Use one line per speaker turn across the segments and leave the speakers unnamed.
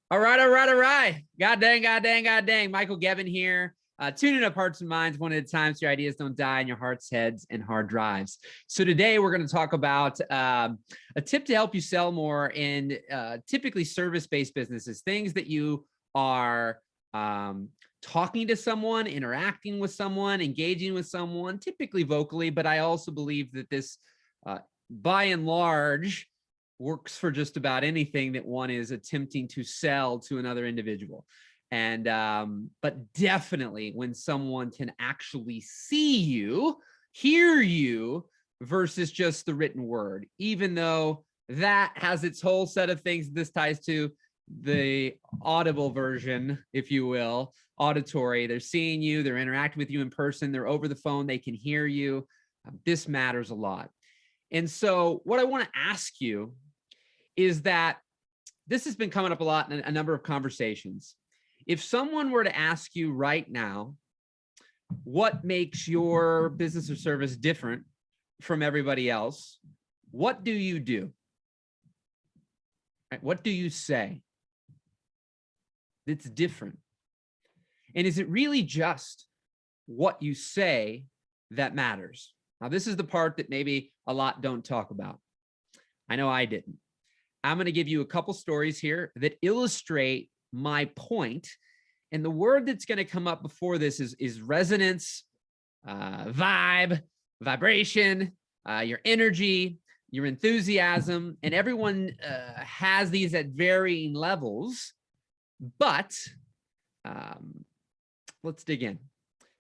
All right, all right, all right. God dang, God dang, God dang. Michael Gebben here. Tuning up hearts and minds one at a time so your ideas don't die in your hearts, heads, and hard drives. So today we're going to talk about a tip to help you sell more in typically service-based businesses, things that you are talking to someone, interacting with someone, engaging with someone, typically vocally, but I also believe that this, by and large, works for just about anything that one is attempting to sell to another individual. And but definitely when someone can actually see you, hear you, versus just the written word, even though that has its whole set of things this ties to the audible version, if you will, auditory. They're seeing you, they're interacting with you in person, they're over the phone, they can hear you. This matters a lot. And so what I want to ask you is that this has been coming up a lot in a number of conversations. If someone were to ask you right now, what makes your business or service different from everybody else, what do you do? Right? What do you say? It's different. And is it really just what you say that matters? Now, this is the part that maybe a lot don't talk about. I know I didn't. I'm going to give you a couple stories here that illustrate my point. And the word that's going to come up before this is resonance, vibe, vibration, your energy, your enthusiasm. And everyone has these at varying levels. But let's dig in.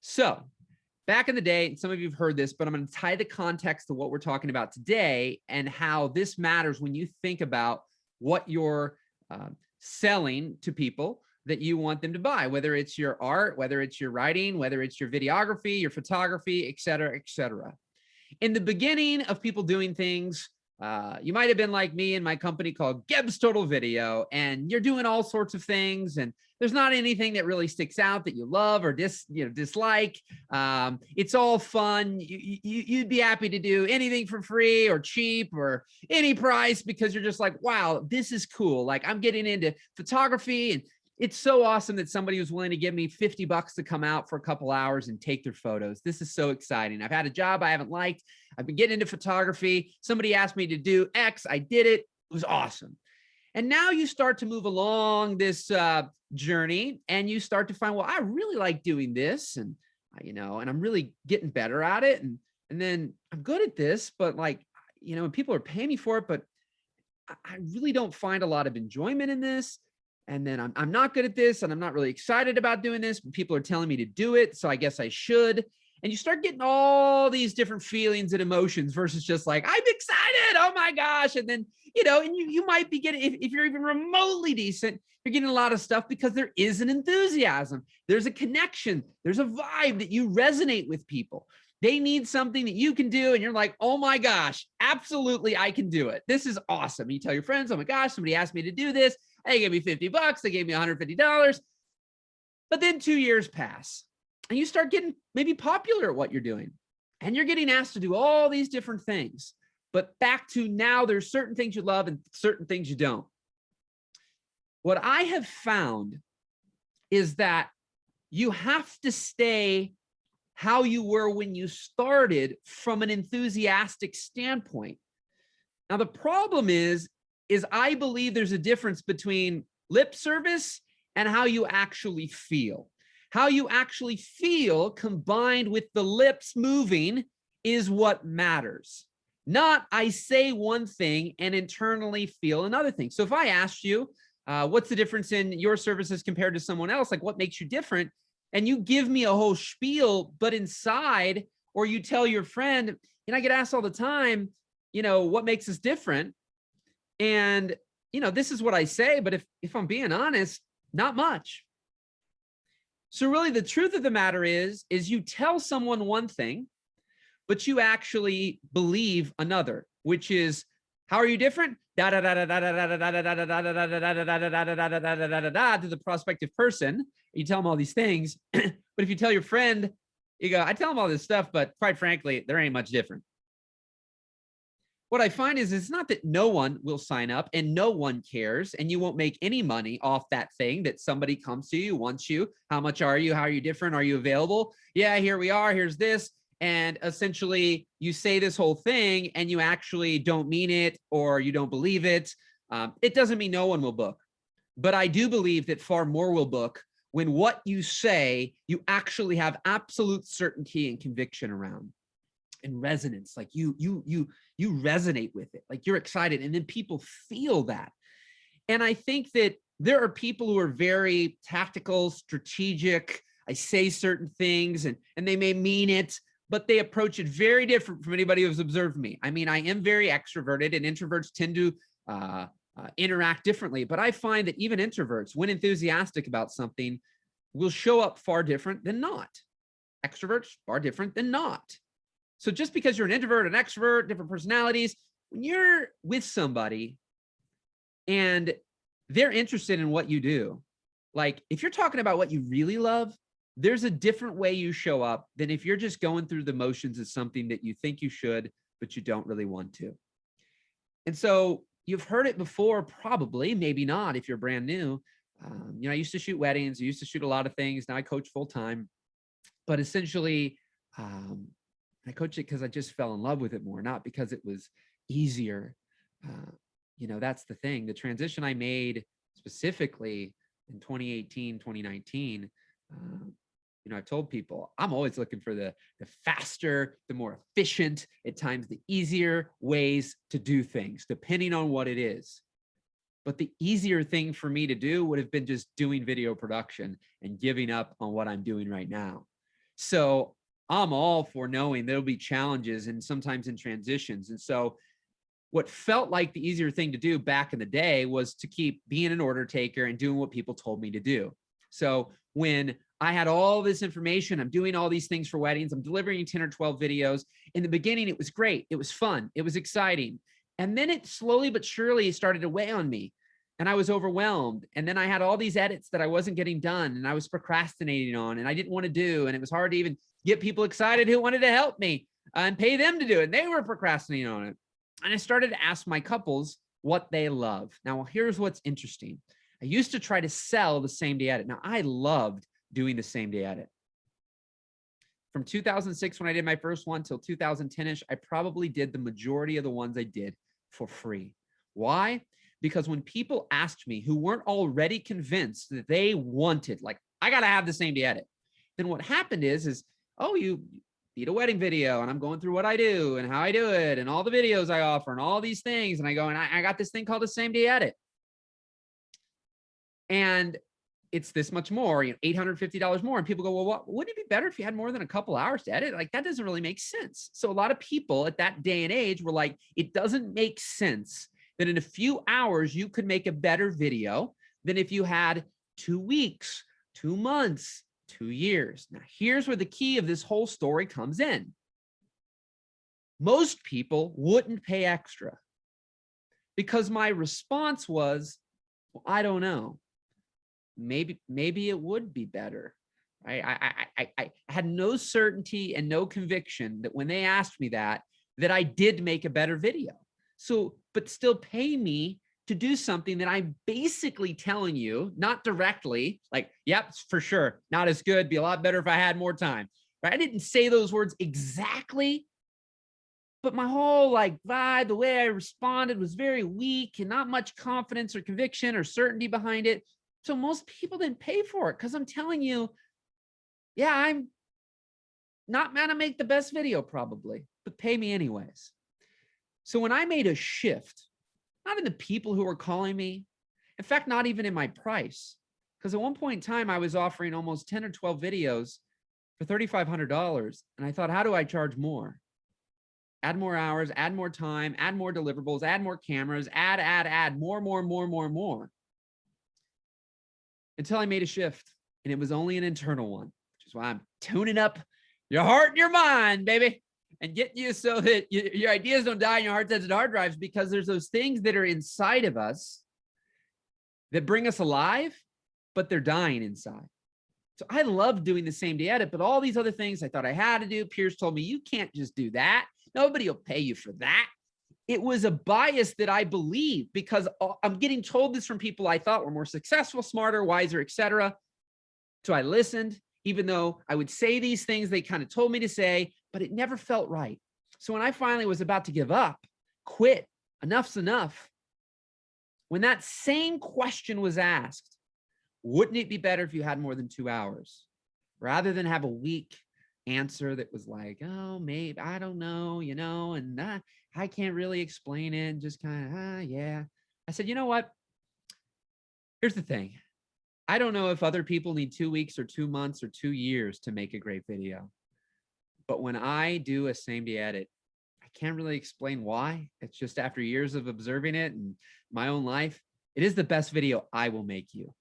So back in the day, some of you have heard this, but I'm going to tie the context to what we're talking about today and how this matters when you think about what you're selling to people that you want them to buy, whether it's your art, whether it's your writing, whether it's your videography, your photography, et cetera, et cetera. In the beginning of people doing things, you might have been like me in my company called Gebb's Total Video, and you're doing all sorts of things, and there's not anything that really sticks out that you love or dislike. It's all fun. You'd be happy to do anything for free or cheap or any price because you're just like, wow, this is cool. Like, I'm getting into photography, and it's so awesome that somebody was willing to give me $50 to come out for a couple hours and take their photos. This is so exciting. I've had a job I haven't liked. I've been getting into photography. Somebody asked me to do X. I did it. It was awesome. And now you start to move along this journey and you start to find, well, I really like doing this, and and I'm really getting better at it. And then I'm good at this, but and people are paying me for it, but I really don't find a lot of enjoyment in this. And then I'm not good at this, and I'm not really excited about doing this, but people are telling me to do it, so I guess I should. And you start getting all these different feelings and emotions versus just like, I'm excited, oh my gosh. And then, and you might be getting, if you're even remotely decent, you're getting a lot of stuff because there is an enthusiasm. There's a connection. There's a vibe that you resonate with people. They need something that you can do, and you're like, oh my gosh, absolutely, I can do it. This is awesome. You tell your friends, oh my gosh, somebody asked me to do this. They gave me $50. They gave me $150. But then 2 years pass and you start getting maybe popular at what you're doing, and you're getting asked to do all these different things. But back to now, there's certain things you love and certain things you don't. What I have found is that you have to stay how you were when you started from an enthusiastic standpoint. Now, the problem is I believe there's a difference between lip service and how you actually feel. How you actually feel combined with the lips moving is what matters. Not I say one thing and internally feel another thing. So if I asked you, what's the difference in your services compared to someone else? Like, what makes you different? And you give me a whole spiel, but inside, or you tell your friend, I get asked all the time, what makes us different? And, this is what I say, but if I'm being honest, not much. So really the truth of the matter is you tell someone one thing, but you actually believe another, which is, how are you different? To the prospective person, you tell them all these things. But if you tell your friend, you go, I tell them all this stuff, but quite frankly, there ain't much different. what I find is it's not that no one will sign up and no one cares, and you won't make any money off that thing that somebody comes to you, wants you. How much are you? How are you different? Are you available? Yeah, here we are. Here's this. And essentially you say this whole thing and you actually don't mean it, or you don't believe it. It doesn't mean no one will book, but I do believe that far more will book when what you say, you actually have absolute certainty and conviction around, and resonance. Like you resonate with it, like you're excited, and then people feel that. And I think that there are people who are very tactical, strategic. I say certain things and they may mean it, but they approach it very different from anybody who's observed me. I mean, I am very extroverted, and introverts tend to interact differently. But I find that even introverts, when enthusiastic about something, will show up far different than not. Extroverts, far different than not. So just because you're an introvert, an extrovert, different personalities, when you're with somebody and they're interested in what you do, like if you're talking about what you really love, there's a different way you show up than if you're just going through the motions of something that you think you should, but you don't really want to. And so you've heard it before, probably, maybe not if you're brand new. I used to shoot weddings. I used to shoot a lot of things. Now I coach full time, but essentially I coach it because I just fell in love with it more, not because it was easier. That's the thing. The transition I made specifically in 2018, 2019, I've told people I'm always looking for the faster, the more efficient, at times the easier ways to do things, depending on what it is. But the easier thing for me to do would have been just doing video production and giving up on what I'm doing right now. So I'm all for knowing there'll be challenges and sometimes in transitions. And so what felt like the easier thing to do back in the day was to keep being an order taker and doing what people told me to do. So when I had all this information, I'm doing all these things for weddings, I'm delivering 10 or 12 videos. In the beginning, it was great. It was fun. It was exciting. And then it slowly but surely started to weigh on me, and I was overwhelmed. And then I had all these edits that I wasn't getting done and I was procrastinating on, and I didn't want to do. And it was hard to even get people excited who wanted to help me and pay them to do it. And they were procrastinating on it. And I started to ask my couples what they love. Now, here's what's interesting. I used to try to sell the same day edit. Now, I loved doing the same day edit. From 2006, when I did my first one, till 2010-ish, I probably did the majority of the ones I did for free. Why? Because when people asked me who weren't already convinced that they wanted, like, I got to have the same day edit, then what happened is, oh, you need a wedding video, and I'm going through what I do and how I do it and all the videos I offer and all these things. And I go, and I got this thing called the same day edit. And it's this much more, $850 more. And people go, well, wouldn't it be better if you had more than a couple hours to edit? Like, that doesn't really make sense. So a lot of people at that day and age were like, it doesn't make sense that in a few hours you could make a better video than if you had 2 weeks, 2 months, 2 years. Now, here's where the key of this whole story comes in. Most people wouldn't pay extra because my response was, well, I don't know. Maybe it would be better. I had no certainty and no conviction that when they asked me that I did make a better video. So, but still pay me to do something that I'm basically telling you, not directly, like, yep, for sure, not as good, be a lot better if I had more time. Right? I didn't say those words exactly, but my whole vibe, the way I responded was very weak and not much confidence or conviction or certainty behind it. So most people didn't pay for it because I'm telling you, yeah, I'm not going to make the best video probably, but pay me anyways. So when I made a shift, not in the people who were calling me, in fact, not even in my price, because at one point in time, I was offering almost 10 or 12 videos for $3,500. And I thought, how do I charge more? Add more hours, add more time, add more deliverables, add more cameras, add, more. Until I made a shift, and it was only an internal one, which is why I'm tuning up your heart and your mind, baby, and getting you so that your ideas don't die in your heart sets and hard drives, because there's those things that are inside of us that bring us alive, but they're dying inside. So I love doing the same day edit, but all these other things I thought I had to do, peers told me, you can't just do that. Nobody will pay you for that. It was a bias that I believe because I'm getting told this from people I thought were more successful, smarter, wiser, etc. So I listened, even though I would say these things they kind of told me to say, but it never felt right. So when I finally was about to give up, quit, enough's enough, when that same question was asked, wouldn't it be better if you had more than 2 hours? Rather than have a weak answer that was like, oh, maybe, I don't know, and I can't really explain it. Just kind of, yeah. I said, you know what? Here's the thing. I don't know if other people need 2 weeks or 2 months or 2 years to make a great video. But when I do a same day edit, I can't really explain why. It's just after years of observing it and my own life, it is the best video I will make you.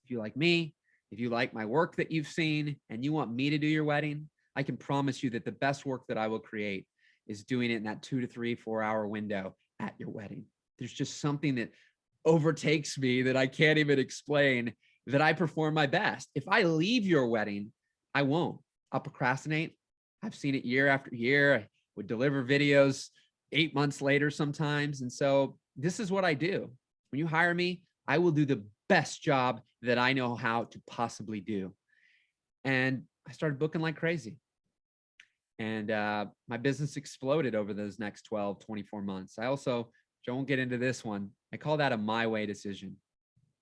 If you like me, if you like my work that you've seen and you want me to do your wedding, I can promise you that the best work that I will create is doing it in that 2 to 3, 4 hour window at your wedding. There's just something that overtakes me that I can't even explain, that I perform my best. If I leave your wedding, I won't. I'll procrastinate. I've seen it year after year. I would deliver videos 8 months later sometimes. And so this is what I do. When you hire me, I will do the best job that I know how to possibly do. And I started booking like crazy. And my business exploded over those next 12, 24 months. I also don't get into this one. I call that a my way decision.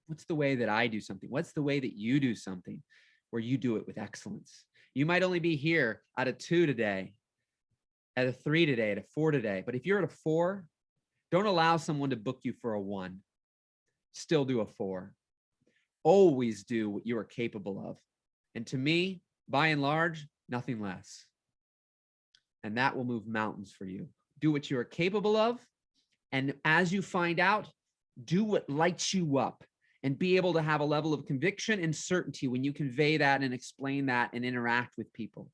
What's the way that I do something? What's the way that you do something where you do it with excellence? You might only be here at a 2 today, at a 3 today, at a 4 today. But if you're at a 4, don't allow someone to book you for a 1. Still do a 4. Always do what you are capable of. And to me, by and large, nothing less. And that will move mountains for you. Do what you are capable of. And as you find out, do what lights you up, and be able to have a level of conviction and certainty when you convey that and explain that and interact with people.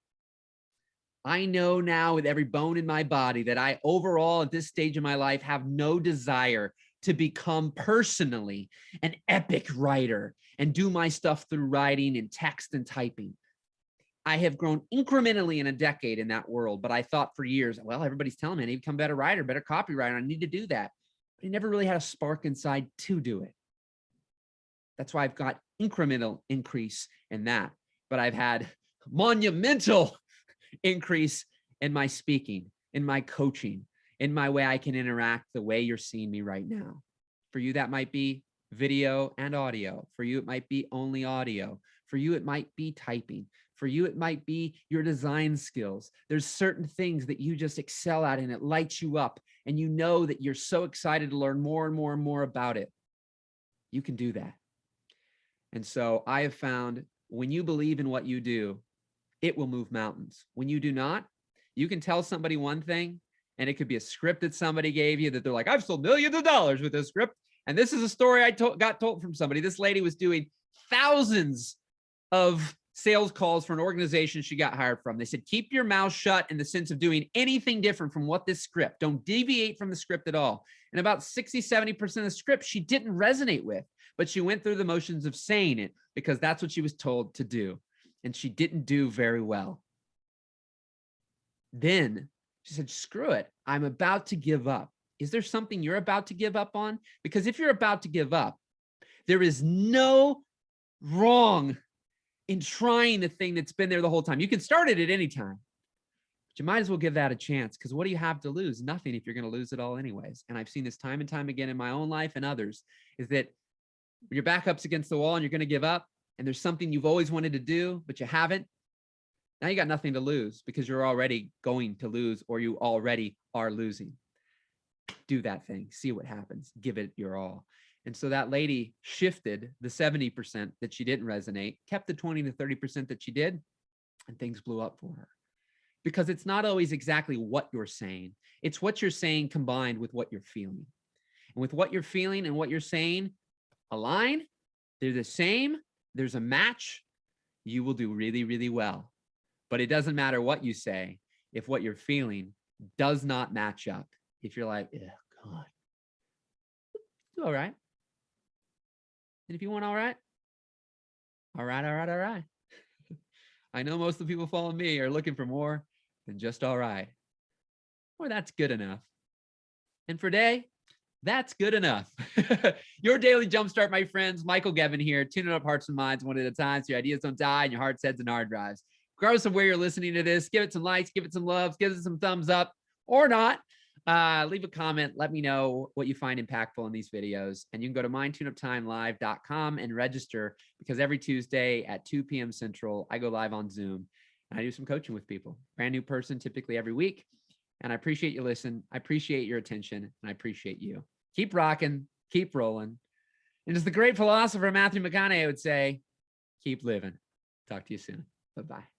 I know now with every bone in my body that I overall at this stage of my life have no desire to become personally an epic writer and do my stuff through writing and text and typing. I have grown incrementally in a decade in that world, but I thought for years, well, everybody's telling me I need to become a better writer, better copywriter. I need to do that. But I never really had a spark inside to do it. That's why I've got incremental increase in that. But I've had monumental increase in my speaking, in my coaching, in my way I can interact the way you're seeing me right now. For you, that might be video and audio. For you, it might be only audio. For you, it might be typing. For you, it might be your design skills. There's certain things that you just excel at and it lights you up. And you know that you're so excited to learn more and more and more about it. You can do that. And so I have found when you believe in what you do, it will move mountains. When you do not, you can tell somebody one thing, and it could be a script that somebody gave you that they're like, I've sold millions of dollars with this script. And this is a story I got told from somebody. This lady was doing thousands of sales calls for an organization she got hired from. They said, keep your mouth shut in the sense of doing anything different from what this script. Don't deviate from the script at all. And about 60, 70% of the script she didn't resonate with, but she went through the motions of saying it because that's what she was told to do. And she didn't do very well. Then she said, screw it. I'm about to give up. Is there something you're about to give up on? Because if you're about to give up, there is no wrong in trying the thing that's been there the whole time. You can start it at any time, but you might as well give that a chance, because what do you have to lose? Nothing if you're going to lose it all anyways. And I've seen this time and time again in my own life and others, is that when your back up's against the wall and you're going to give up, and there's something you've always wanted to do, but you haven't, now you got nothing to lose because you're already going to lose, or you already are losing. Do that thing. See what happens. Give it your all. And so that lady shifted the 70% that she didn't resonate, kept the 20 to 30% that she did, and things blew up for her. Because it's not always exactly what you're saying. It's what you're saying combined with what you're feeling. And with what you're feeling and what you're saying align, they're the same, there's a match, you will do really, really well. But it doesn't matter what you say if what you're feeling does not match up. If you're like, oh, God, do all right. And if you want all right, all right, all right, all right. I know most of the people following me are looking for more than just all right. Or that's good enough. And for today, that's good enough. Your daily jumpstart, my friends. Michael Gebben here, tuning up hearts and minds one at a time so your ideas don't die and your hearts, heads, and hard drives. Regardless of where you're listening to this, give it some likes, give it some loves, give it some thumbs up or not. Leave a comment. Let me know what you find impactful in these videos. And you can go to mindtuneuptimelive.com and register, because every Tuesday at 2 p.m. Central, I go live on Zoom and I do some coaching with people. Brand new person, typically every week. And I appreciate you listening. I appreciate your attention, and I appreciate you. Keep rocking, keep rolling. And as the great philosopher Matthew McConaughey would say, keep living. Talk to you soon. Bye-bye.